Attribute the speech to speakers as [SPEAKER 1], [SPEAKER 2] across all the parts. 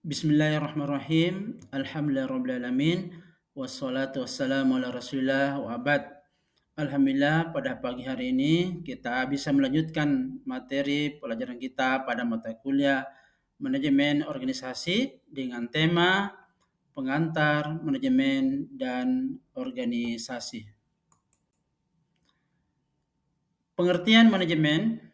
[SPEAKER 1] Bismillahirrahmanirrahim. Alhamdulillahirrabbilalamin. Wassalatu wassalamu ala rasulillah wa abad. Alhamdulillah pada pagi hari ini kita bisa melanjutkan materi pelajaran kita pada mata kuliah manajemen organisasi dengan tema pengantar manajemen dan organisasi. Pengertian manajemen.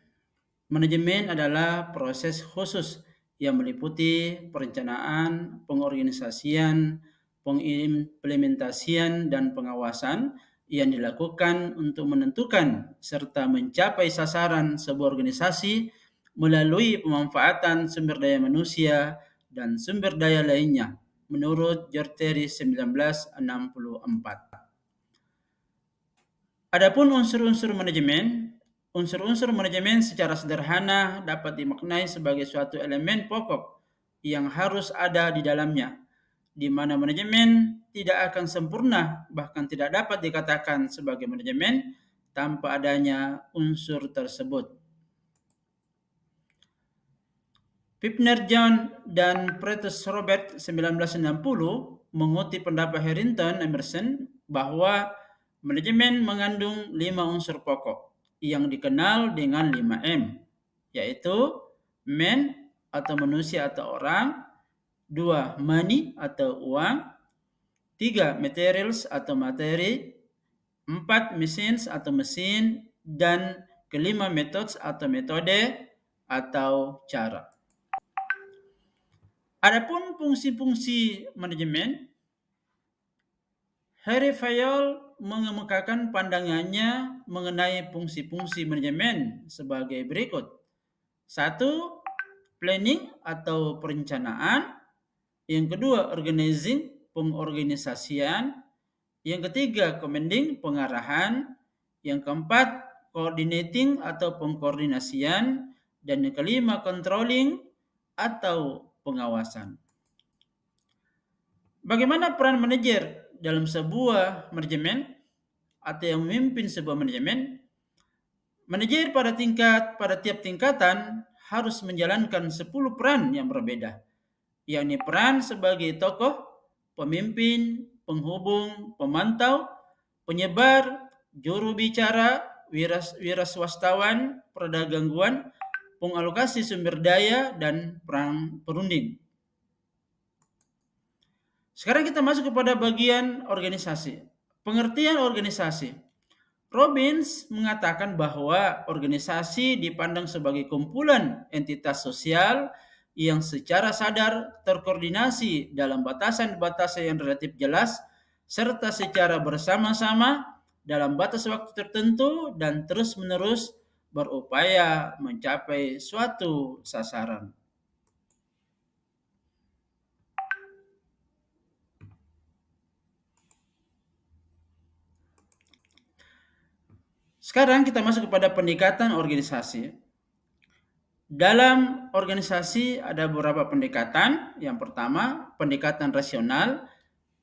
[SPEAKER 1] Manajemen adalah proses khusus yang meliputi perencanaan, pengorganisasian, pengimplementasian, dan pengawasan yang dilakukan untuk menentukan serta mencapai sasaran sebuah organisasi melalui pemanfaatan sumber daya manusia dan sumber daya lainnya menurut Guterres 1964. Adapun unsur-unsur manajemen secara sederhana dapat dimaknai sebagai suatu elemen pokok yang harus ada di dalamnya, di mana manajemen tidak akan sempurna, bahkan tidak dapat dikatakan sebagai manajemen tanpa adanya unsur tersebut. Pipner John dan Prentice Robert 1960 mengutip pendapat Harrington Emerson bahwa manajemen mengandung 5 unsur pokok yang dikenal dengan 5M, yaitu man atau manusia atau orang, 2 money atau uang, 3 materials atau materi, 4 machines atau mesin, dan kelima methods atau metode atau cara. Adapun fungsi-fungsi manajemen, Harry Fayol mengemukakan pandangannya mengenai fungsi-fungsi manajemen sebagai berikut. 1. Planning atau perencanaan. Yang kedua, organizing, pengorganisasian. Yang ketiga, commanding, pengarahan. Yang keempat, coordinating atau pengkoordinasian. Dan yang kelima, controlling atau pengawasan. Bagaimana peran manajer dalam sebuah manajemen atau yang memimpin sebuah manajemen? Manajer pada tiap tingkatan harus menjalankan 10 peran yang berbeda, yakni peran sebagai tokoh, pemimpin, penghubung, pemantau, penyebar, juru bicara, wiraswastawan, pereda gangguan, pengalokasi sumber daya, dan perunding. Sekarang kita masuk kepada bagian organisasi. Pengertian organisasi. Robbins mengatakan bahwa organisasi dipandang sebagai kumpulan entitas sosial yang secara sadar terkoordinasi dalam batasan-batasan yang relatif jelas serta secara bersama-sama dalam batas waktu tertentu dan terus-menerus berupaya mencapai suatu sasaran. Sekarang kita masuk kepada pendekatan organisasi. Dalam organisasi ada beberapa pendekatan. Yang pertama, pendekatan rasional,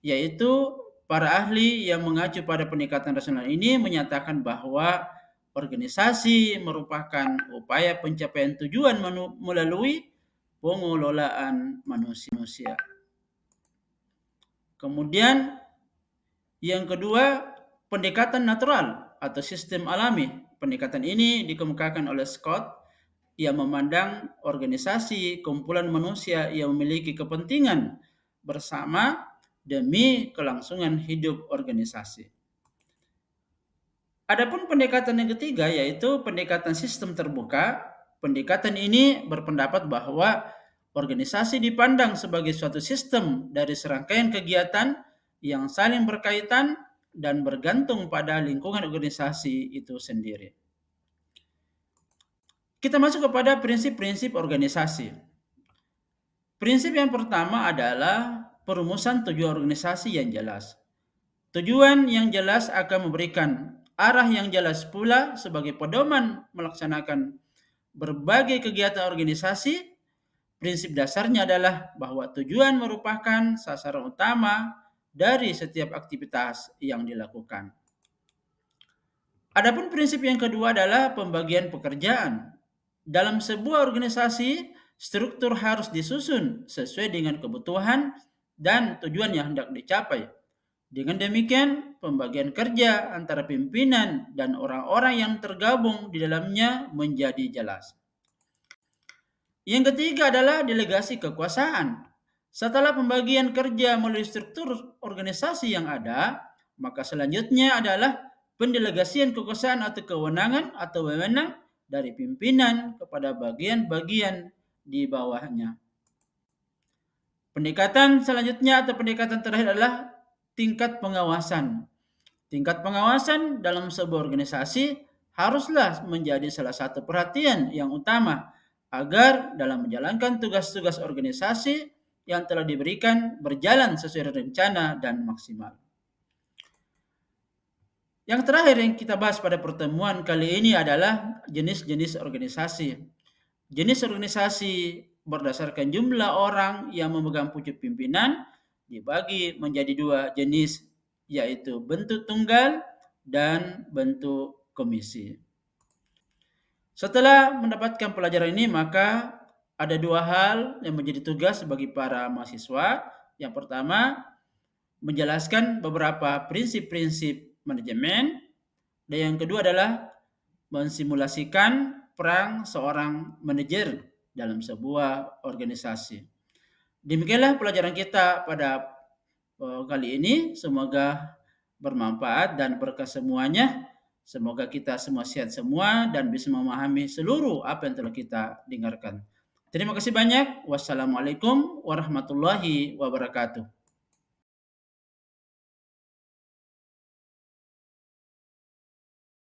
[SPEAKER 1] yaitu para ahli yang mengacu pada pendekatan rasional ini menyatakan bahwa organisasi merupakan upaya pencapaian tujuan melalui pengelolaan manusia. Kemudian yang kedua, pendekatan natural atau sistem alami. Pendekatan ini dikemukakan oleh Scott yang memandang organisasi kumpulan manusia yang memiliki kepentingan bersama demi kelangsungan hidup organisasi. Adapun pendekatan yang ketiga yaitu pendekatan sistem terbuka. Pendekatan ini berpendapat bahwa organisasi dipandang sebagai suatu sistem dari serangkaian kegiatan yang saling berkaitan dan bergantung pada lingkungan organisasi itu sendiri. Kita masuk kepada prinsip-prinsip organisasi. Prinsip yang pertama adalah perumusan tujuan organisasi yang jelas. Tujuan yang jelas akan memberikan arah yang jelas pula sebagai pedoman melaksanakan berbagai kegiatan organisasi. Prinsip dasarnya adalah bahwa tujuan merupakan sasaran utama dari setiap aktivitas yang dilakukan. Adapun prinsip yang kedua adalah pembagian pekerjaan. Dalam sebuah organisasi, Struktur harus disusun sesuai dengan kebutuhan dan tujuan yang hendak dicapai. Dengan demikian, pembagian kerja antara pimpinan dan orang-orang yang tergabung di dalamnya menjadi jelas. Yang ketiga adalah delegasi kekuasaan. Setelah pembagian kerja melalui struktur organisasi yang ada, maka selanjutnya adalah pendelegasian kekuasaan atau kewenangan atau wewenang dari pimpinan kepada bagian-bagian di bawahnya. Pendekatan selanjutnya atau pendekatan terakhir adalah tingkat pengawasan. Tingkat pengawasan dalam sebuah organisasi haruslah menjadi salah satu perhatian yang utama agar dalam menjalankan tugas-tugas organisasi yang telah diberikan berjalan sesuai rencana dan maksimal. Yang terakhir yang kita bahas pada pertemuan kali ini adalah jenis-jenis organisasi. Jenis organisasi berdasarkan jumlah orang yang memegang pucuk pimpinan dibagi menjadi dua jenis, yaitu bentuk tunggal dan bentuk komisi. Setelah mendapatkan pelajaran ini, maka ada dua hal yang menjadi tugas bagi para mahasiswa. Yang pertama, menjelaskan beberapa prinsip-prinsip manajemen, dan yang kedua adalah mensimulasikan peran seorang manajer dalam sebuah organisasi. Demikianlah pelajaran kita pada kali ini. Semoga bermanfaat dan berkah semuanya. Semoga kita semua sehat semua dan bisa memahami seluruh apa yang telah kita dengarkan. Terima kasih banyak. Wassalamualaikum warahmatullahi wabarakatuh.